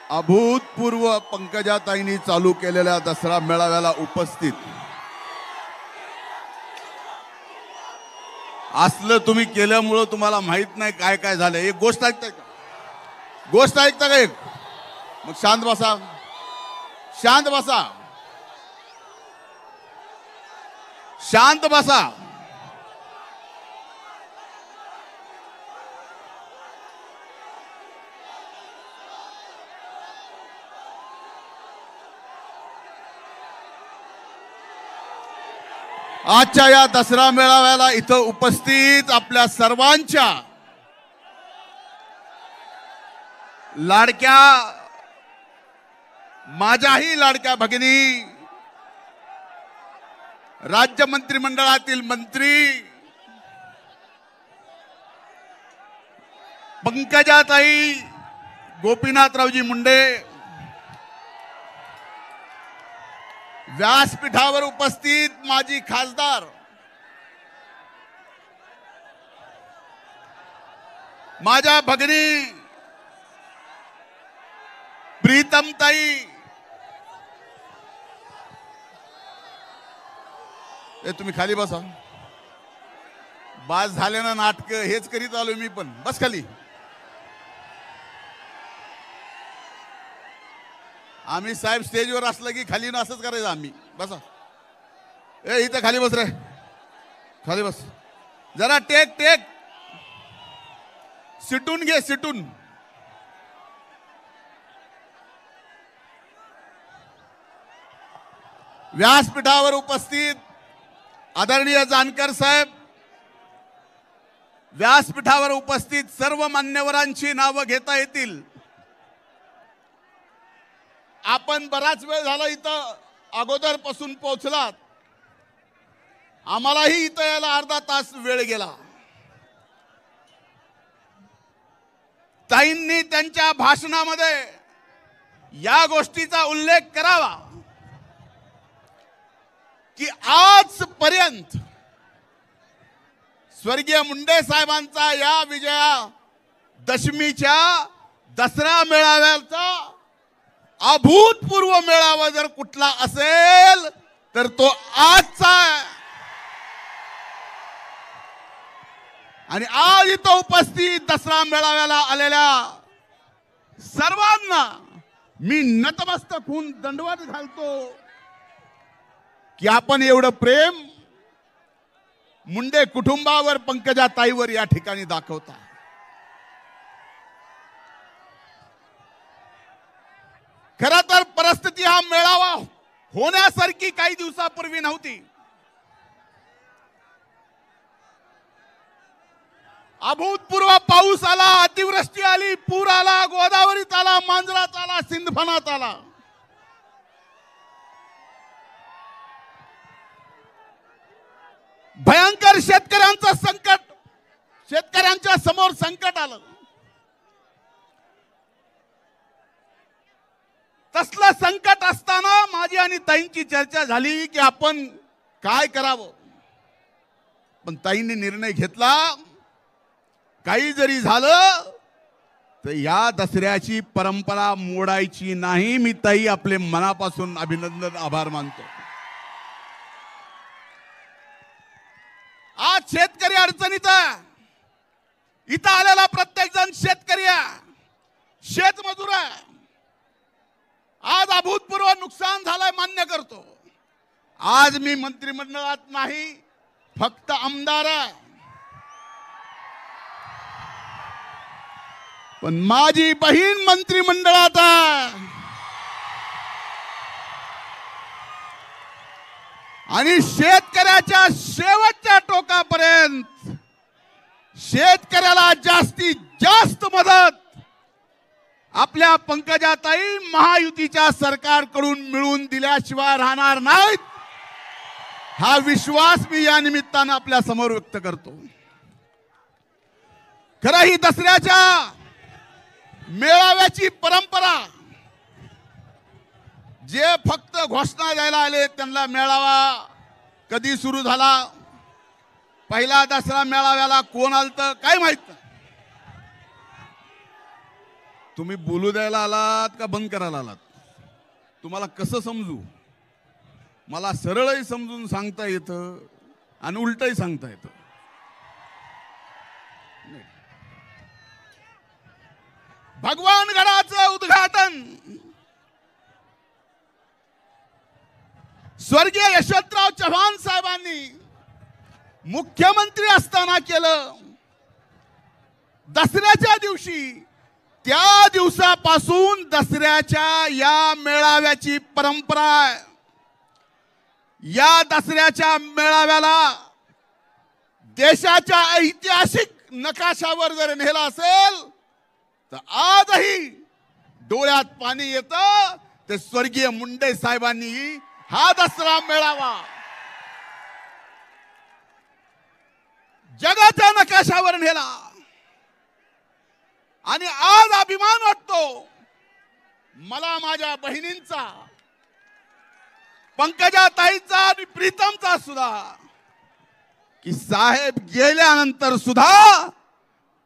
अभूतपूर्व पंकजाताईंनी चालू केलेल्या दसरा मेळाव्याला उपस्थित असलं तुम्ही केल्यामुळे तुम्हाला माहित नाही काय काय झालं. एक गोष्ट ऐकताय का? गोष्ट ऐकता का? एक मग शांत बसा, शांत बसा, शांत बसा. आजच्या या दसरा मेळाव्याला इथं उपस्थित आपल्या सर्वांच्या लाडक्या, माझ्याही लाडक्या भगिनी, राज्य मंत्रिमंडळातील मंत्री पंकजाताई गोपीनाथरावजी मुंडे, व्यासपीठावर उपस्थित माजी खासदार माझ्या भगिनी प्रीतमताई, तुम्ही खाली बसा. बास झाले ना नाटक, हेच करीत आलो मी पण. बस खाली. आम्ही साहेब स्टेजवर असलं की खाली ना असंच करायचं आम्ही. बसा. इथं खाली बस रे, खाली बस. जरा टेक टेक, सिटून घे, सिटून. व्यासपीठावर उपस्थित आदरणीय जानकर साहेब, व्यासपीठावर उपस्थित सर्व मान्यवरांची नावं घेता येतील. आपण बराच वेळ झाला इथं अगोदरपासून पोहोचलात. आम्हालाही इथं यायला अर्धा तास वेळ गेला. ताईंनी त्यांच्या भाषणामध्ये या गोष्टीचा उल्लेख करावा की आजपर्यंत स्वर्गीय मुंडे साहेबांचा या विजयादशमीच्या दसरा मेळाव्याचा अभूतपूर्व मेळावा जर कुठला असेल तर तो आजचा आहे. आणि आज इथं उपस्थित दसरा मेळाव्याला आलेल्या सर्वांना मी नतमस्तक होऊन दंडवत घालतो की आपण एवढं प्रेम मुंडे कुटुंबावर, पंकजाताईवर या ठिकाणी दाखवता. खरं तर परिस्थिती हा मेळावा होण्यासारखी काही दिवसापूर्वी नव्हती. अभूतपूर्व पाऊस आला, अतिवृष्टी आली, पूर आला, गोदावरीत आला, मांजरात आला, सिंधफणात आला. भयंकर शेतकऱ्यांचं संकट, शेतकऱ्यांच्या समोर संकट आलं. तसलं संकट असताना माझी आणि ताईंची चर्चा झाली की आपण काय करावं. पण ताईंनी निर्णय घेतला, काही जरी झालं तर या दसऱ्याची परंपरा मोडायची नाही. मी ताई आपले मनापासून अभिनंदन, आभार मानतो. आज शेतकरी अडचणीत आहे. इथं आलेला प्रत्येक जण शेतकरी आहे, शेतमजूर आहे. आज अभूतपूर्व नुकसान झालंय, मान्य करतो. आज मी मंत्रिमंडळात नाही, फक्त आमदार आहे. पण माझी बहीण मंत्रिमंडळात आहे. आणि शेतकऱ्याच्या शेवटच्या टोकापर्यंत शेतकऱ्याला जास्तीत जास्त मदत आपल्या पंकजाताई महायुतीच्या सरकारकडून मिळून दिल्याशिवाय राहणार नाहीत. हा विश्वास मी या निमित्तानं आपल्या समोर व्यक्त करतो. खरं ही दसऱ्याच्या मेळाव्याची परंपरा, जे फक्त घोषणा द्यायला आले त्यांना मेळावा कधी सुरू झाला, पहिला दसरा मेळाव्याला कोण आलतं काय माहित. तुम्ही बोलू द्यायला आलात का बंद करायला आलात? तुम्हाला कसं समजू? मला सरळही समजून सांगता येतं आणि उलटही सांगता येतं. भगवानगडाचं उद्घाटन स्वर्गीय यशवंतराव चव्हाण साहेबांनी मुख्यमंत्री असताना केलं. दसऱ्याच्या दिवशी, त्या दिवसापासून दसऱ्याच्या या मेळाव्याची परंपरा आहे. या दसऱ्याच्या मेळाव्याला देशाच्या ऐतिहासिक नकाशावर जर नेला असेल तर आजही डोळ्यात पाणी येतं. ते स्वर्गीय मुंडे साहेबांनी हा दसरा मेळावा जगाच्या नकाशावर नेला आणि आज अभिमान वाटतो मला माझ्या बहिणींचा, पंकजाताईंचा आणि प्रीतमचा सुद्धा, की साहेब गेल्यानंतर सुद्धा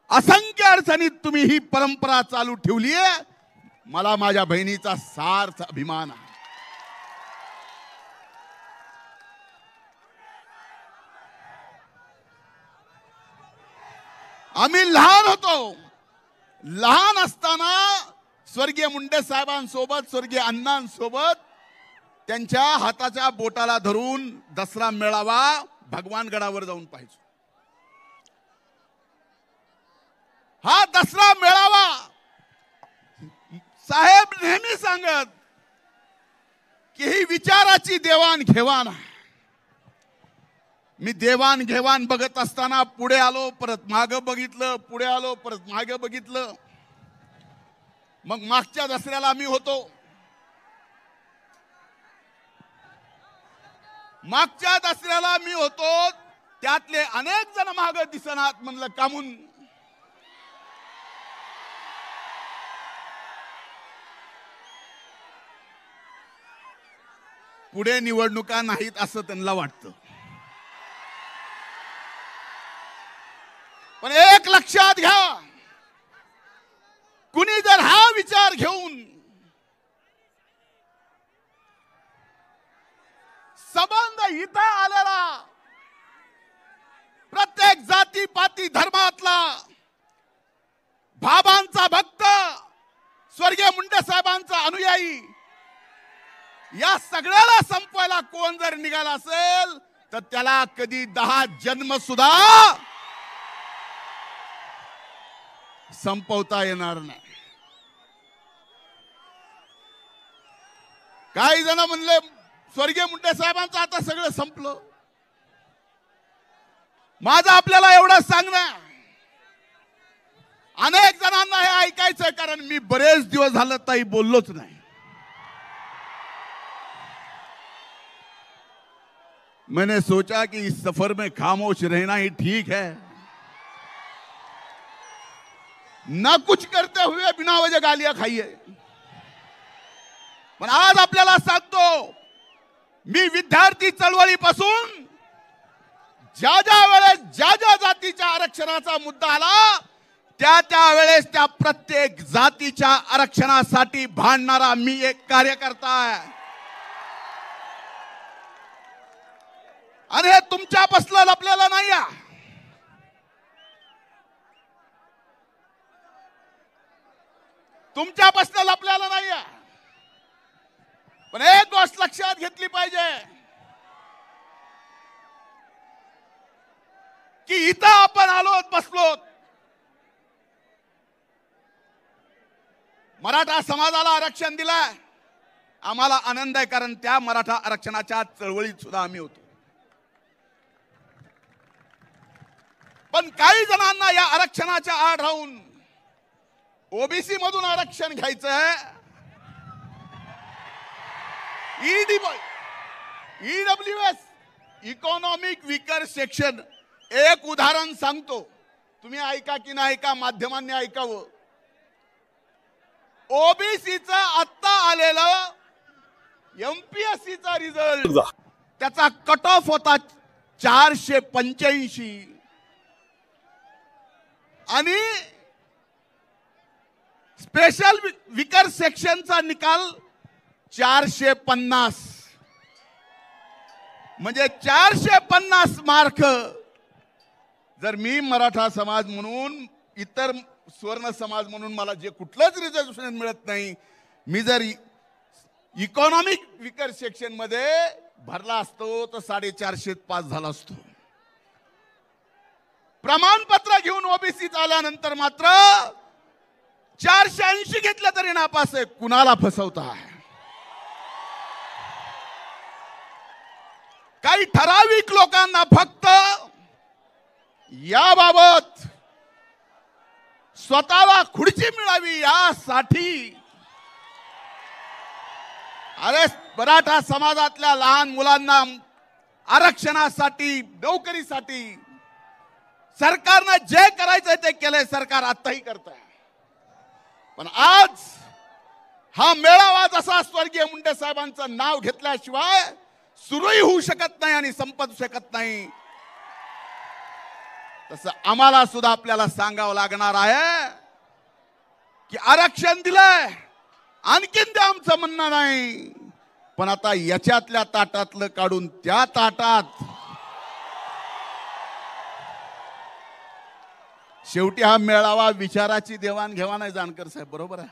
असंख्य अडचणीत तुम्ही ही परंपरा चालू ठेवली आहे. मला माझ्या बहिणीचा सार्थ अभिमान आहे. आम्ही लहान होतो. लहान असताना स्वर्गीय मुंडे साहेबांसोबत, स्वर्गीय अण्णांसोबत त्यांच्या हाताच्या बोटाला धरून दसरा मेळावा भगवानगडावर जाऊन पाहायचो. हा दसरा मेळावा साहेब नेहमी सांगत की ही विचाराची देवाणघेवाण आहे. मी देवाणघेवाण बघत असताना पुढे आलो, परत मागं बघितलं, पुढे आलो, परत मागं बघितलं. मग मागच्या दसऱ्याला मी होतो. मागच्या दसऱ्याला मी होतो, त्यातले अनेक जण मागं दिसनात. म्हणलं कामून? पुढे निवडणुका नाहीत असं त्यांना वाटतं. पण एक लक्षात घ्या, कुणी जर हा विचार घेऊन संबंध इथं आलेला प्रत्येक जाती पाती धर्मातला बाबांचा भक्त, स्वर्गीय मुंडे साहेबांचा अनुयायी, या सगळ्याला संपवायला कोण जर निघाला असेल तर त्याला कधी 10 जन्म सुद्धा संपवता येणार नाही. काही जण म्हणले स्वर्गीय मुंडे साहेबांचं आता सगळं संपलं. माझं आपल्याला एवढं सांगणं, अनेक जणांना हे ऐकायचंय, कारण मी बरेच दिवस झालं ताई बोललोच नाही. मैंने सोचा कि इस सफर में खामोश रहना ही ठीक है, ना कुछ करते हुए बिना वजह गालियां खाइए. पण आज आपल्याला सांगतो, मी विद्यार्थी चळवळीपासून ज्या ज्या वेळेस ज्या ज्या जातीच्या आरक्षणाचा मुद्दा आला त्या वेळेस त्या प्रत्येक जातीच्या आरक्षणासाठी भांडणारा मी एक कार्यकर्ता आहे. आणि हे तुमच्यापासलं लपलेलं नाही आहे. तुमच्यापासून लपलेलं नाही आहे. पण एक गोष्ट लक्षात घेतली पाहिजे की इथं आपण आलोत, बसलोत. मराठा समाजाला आरक्षण दिलंय, आम्हाला आनंद आहे, कारण त्या मराठा आरक्षणाच्या चळवळीत सुद्धा आम्ही होतो. पण काही जणांना या आरक्षणाच्या आड राहून ओबीसी मधून आरक्षण घ्यायचं आहे. EWS, economic weaker section. एक उदाहरण सांगतो, तुम्ही ऐका की नाही ऐका, माध्यमांनी ऐकावं. ओबीसीचा आत्ता आलेला एमपीएससीचा रिझल्ट, त्याचा कट ऑफ होता 485 आणि स्पेशल विकर सेक्शनचा निकाल 450, म्हणजे 450 मार्क जर मी मराठा समाज म्हणून, इतर स्वर्ण समाज म्हणून मला जे कुठलंच रिझर्वेशन मिळत नाही, मी जर इकॉनॉमिक विकर सेक्शन मध्ये भरला असतो तर 450 पास झाला असतो. प्रमाणपत्र घेऊन ओबीसीत आल्यानंतर मात्र 480 घेतलं तरी नापास आहे. कुणाला फसवता? काही ठराविक लोकांना फक्त याबाबत स्वतःला खुर्ची मिळावी यासाठी, अरे मराठा समाजातल्या लहान मुलांना आरक्षणासाठी, नोकरीसाठी सरकारनं जे करायचं ते केलंय. सरकार आताही करत आहे. पण आज हा मेळावा जसा स्वर्गीय मुंडे साहेबांचं नाव घेतल्याशिवाय सुरूही होऊ शकत नाही आणि संपत शकत नाही, तसं आम्हाला सुद्धा आपल्याला सांगावं लागणार आहे की आरक्षण दिलंय, आणखीन द्या आमचं म्हणणं नाही. पण आता याच्यातल्या ताटातलं काढून त्या ताटात, शेवटी हा मेळावा विचाराची देवाणघेवाण आहे. जानकर साहेब बरोबर आहे.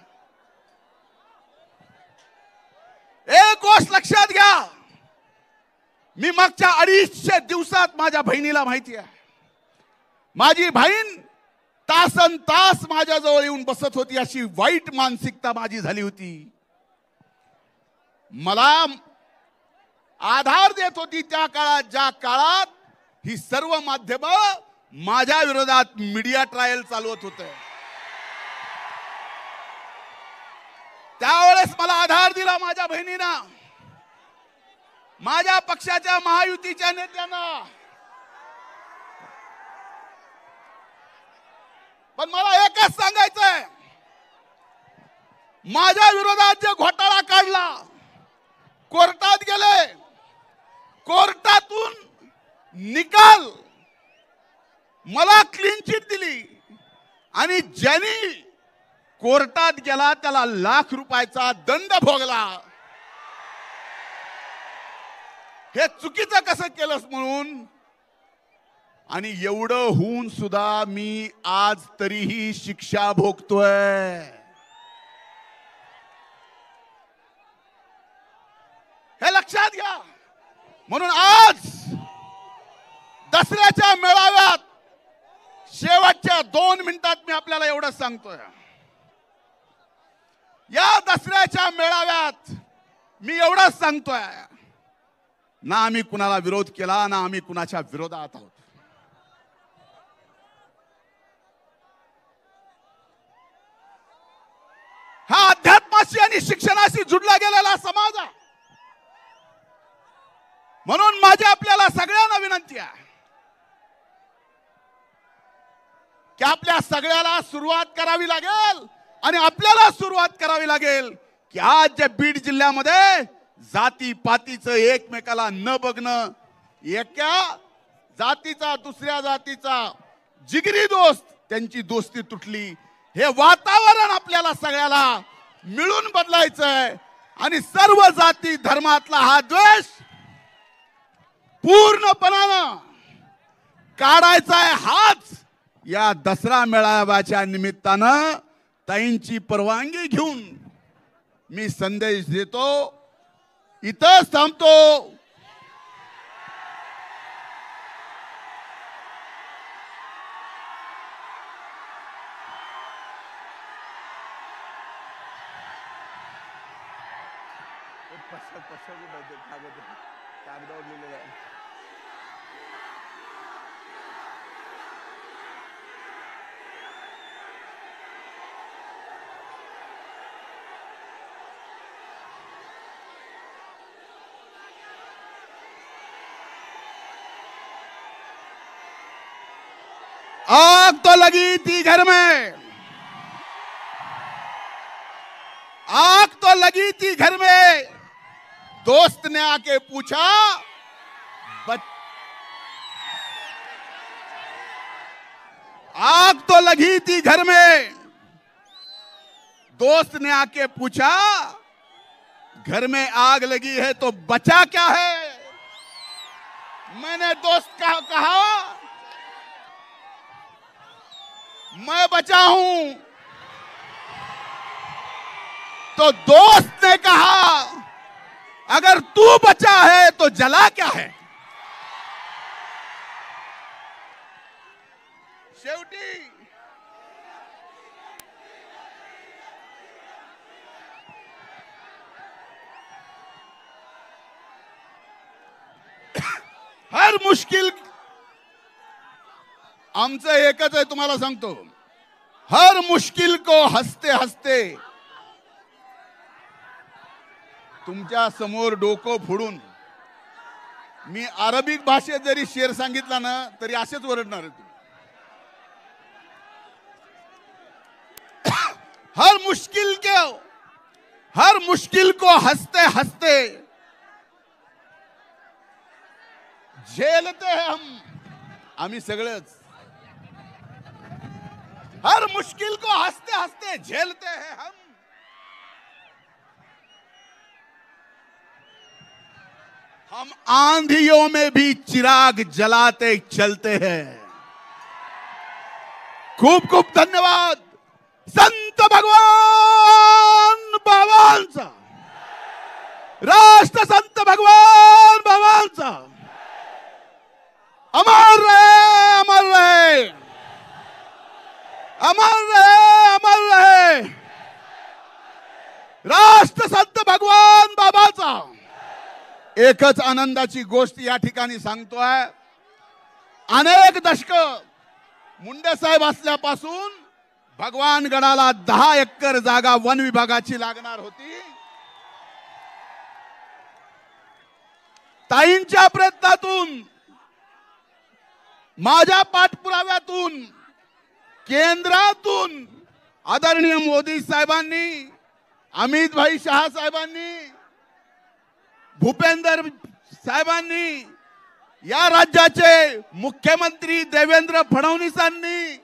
एक गोष्ट लक्षात घ्या, मी मागच्या 250 दिवसात माझ्या बहिणीला माहिती आहे, माझी बहीण तासन तास माझ्याजवळ येऊन बसत होती. अशी वाईट मानसिकता माझी झाली होती. मला आधार देत होती त्या काळात, ज्या काळात ही सर्व माध्यम माझ्या विरोधात मीडिया ट्रायल चालवत होते. त्यावेळेस मला आधार दिला माझ्या बहिणीनं, माझ्या पक्षाच्या महायुतीच्या नेत्यांना. पण मला एकच सांगायचंय, माझ्या विरोधात जे घोटाळा काढला, कोर्टात गेले, कोर्टातून निकाल मला क्लीन चिट दिली आणि ज्यांनी कोर्टात गेला त्याला ₹1,00,000 दंड भोगला. हे चुकीचं कसं केलंस म्हणून. आणि एवढं होऊन सुद्धा मी आज तरीही शिक्षा भोगतोय. हे लक्षात घ्या. म्हणून आज दसऱ्याच्या मेळाव्यात शेवटच्या 2 मिनिटात मी आपल्याला एवढं सांगतोय, या दसऱ्याच्या मेळाव्यात मी एवढंच सांगतोय, ना आम्ही कुणाला विरोध केला, ना आम्ही कुणाच्या विरोधात आहोत. हा अध्यात्माशी आणि शिक्षणाशी जुडला गेलेला समाज आहे. म्हणून माझी आपल्याला सगळ्यांना विनंती आहे की आपल्या सगळ्याला सुरुवात करावी लागेल आणि आपल्याला सुरुवात करावी लागेल की आज जे बीड जिल्ह्यामध्ये जाती पातीचं एकमेकाला न बघणं, एका जातीचा दुसऱ्या जातीचा जिगरी दोस्त, त्यांची दोस्ती तुटली, हे वातावरण आपल्याला सगळ्याला मिळून बदलायचंय आणि सर्व जाती धर्मातला हा द्वेष पूर्णपणानं काढायचा आहे. हाच या दसरा मेळाव्याच्या निमित्तानं ताईंची परवानगी घेऊन मी संदेश देतो. इथंच थांबतो. आग तो लगी थी घर में, आग तो लगी थी घर में, दोस्त ने आके पूछा आग तो लगी थी घर में, दोस्त ने आके पूछा घर में आग लगी है तो बचा क्या है। मैंने दोस्त का कहा मैं बचा हूं, तो दोस्त ने कहा अगर तू बचा है तो जला क्या है। शेवटी हर मुश्किल आमचं एकच आहे, तुम्हाला सांगतो, हर मुश्किल को हसते हसते तुमच्या समोर डोकं फोडून मी अरबिक भाषेत जरी शेर सांगितला ना तरी असेच ओरडणार आहे तुम्ही। हर मुश्किल को हंसते हंसते झेलते हैं हम, आम्ही सगळेच हर मुश्किल को हंसते हंसते झेलते हैं हम। हम आंधियों में भी चिराग जलाते चलते हैं। खूप खूप धन्यवाद। संत भगवान बाबांचा, राष्ट्र संत भगवान बाबांचा अमर रहे, अमर रहे, अमर रहे, अमर रहे। राष्ट्र संत भगवान बाबाचा एकच आनंदाची गोष्ट या ठिकाणी सांगतोय। अनेक दशक मुंडे साहेब असल्यापासून भगवानगडाला 10 एकर जागा वन विभागाची लागणार होती। ताईंच्या प्रयत्नातून, माझ्या पाठपुराव्यातून, केंद्रातून आदरणीय मोदी साहेबांनी, अमित भाई शाह साहेबांनी, भूपेंद्र साहेबांनी, या राज्याचे मुख्यमंत्री देवेंद्र फडणवीसांनी,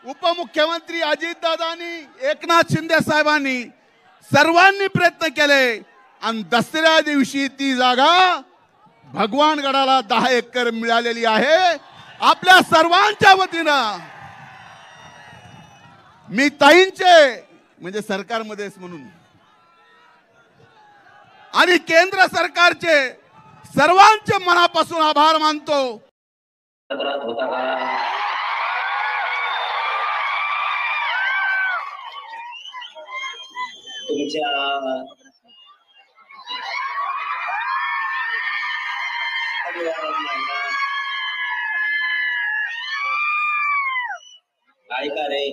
उपमुख्यमंत्री अजितदादांनी, एकनाथ शिंदे साहेबांनी सर्वांनी प्रयत्न केले आणि दसऱ्या दिवशी ती जागा भगवानगडाला 10 एकर मिळालेली आहे। आपल्या सर्वांच्या वतीनं मी ताईंचे म्हणजे सरकारमध्येच म्हणून आणि केंद्र सरकारचे सर्वांचे मनापासून आभार मानतो। तुमच्या ऐका रे,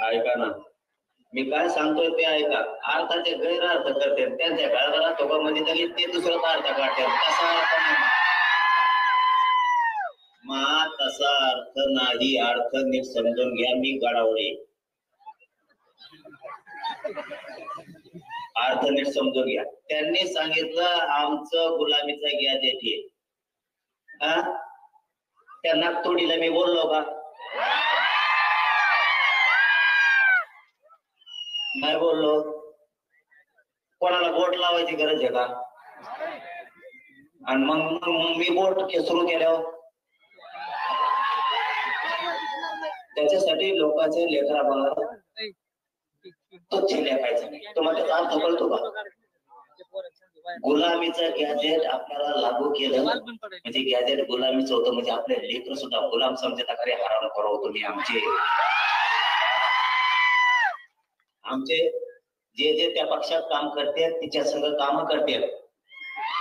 ऐका ना, मी काय सांगतोय ते ऐका। अर्थाचे गैरअर्थ करते, त्यांच्या घराला तोबामध्ये तरी ते दुसराच अर्थ काढतात, तसा अर्थ नाही। तसा अर्थ नाही, अर्थ नीट समजून घ्या। मी गडावडे, अर्थ नीट समजून घ्या। त्यांनी सांगितलं आमचं गुलामीचा गॅजेट आहे, त्या नागतोडीला मी बोललो का? नाही बोललो। कोणाला बोट लावायची गरज आहे का? आणि मग मी बोट सुरू केल्यावर त्याच्यासाठी लोकांचे लेकरा बाळा तुच्छ लेखायचं नाही। तुम्हाला त्याचा अर्थ कळतो का? गुलामीचं गॅजेट आपल्याला लागू केलं म्हणजे गॅजेट गुलामीचं होतं, म्हणजे आपले लेकर सुद्धा गुलाम समजता खरे हराम करो तुम्ही। आमचे जे जे त्या पक्षात काम करतात तिच्या संग काम करतात,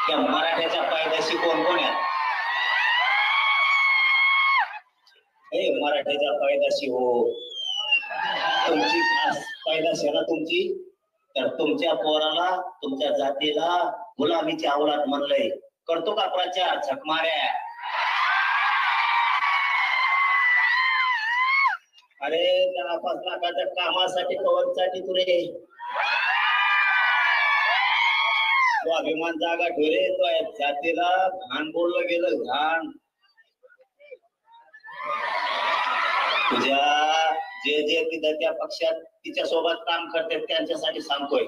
त्या मराठ्याच्या पायदाशी कोण कोण आहे? मराठ्याच्या पायदाशी हो, तुमची पायदाशी आहे ना तुमची, तर तुमच्या पोराला, तुमच्या जातीला गुलामीची अवलाद म्हणलंय। करतो का प्रचार? झक माऱ्या। अरे 10-5 लाखाच्या कामासाठी कवचसाठी तुरे स्वाभिमान जागा ठेवले, तो जातीला घाण बोललं गेलं, घाण। तुझ्या जे जे तिथं त्या पक्षात तिच्या सोबत काम करतात त्यांच्यासाठी सांगतोय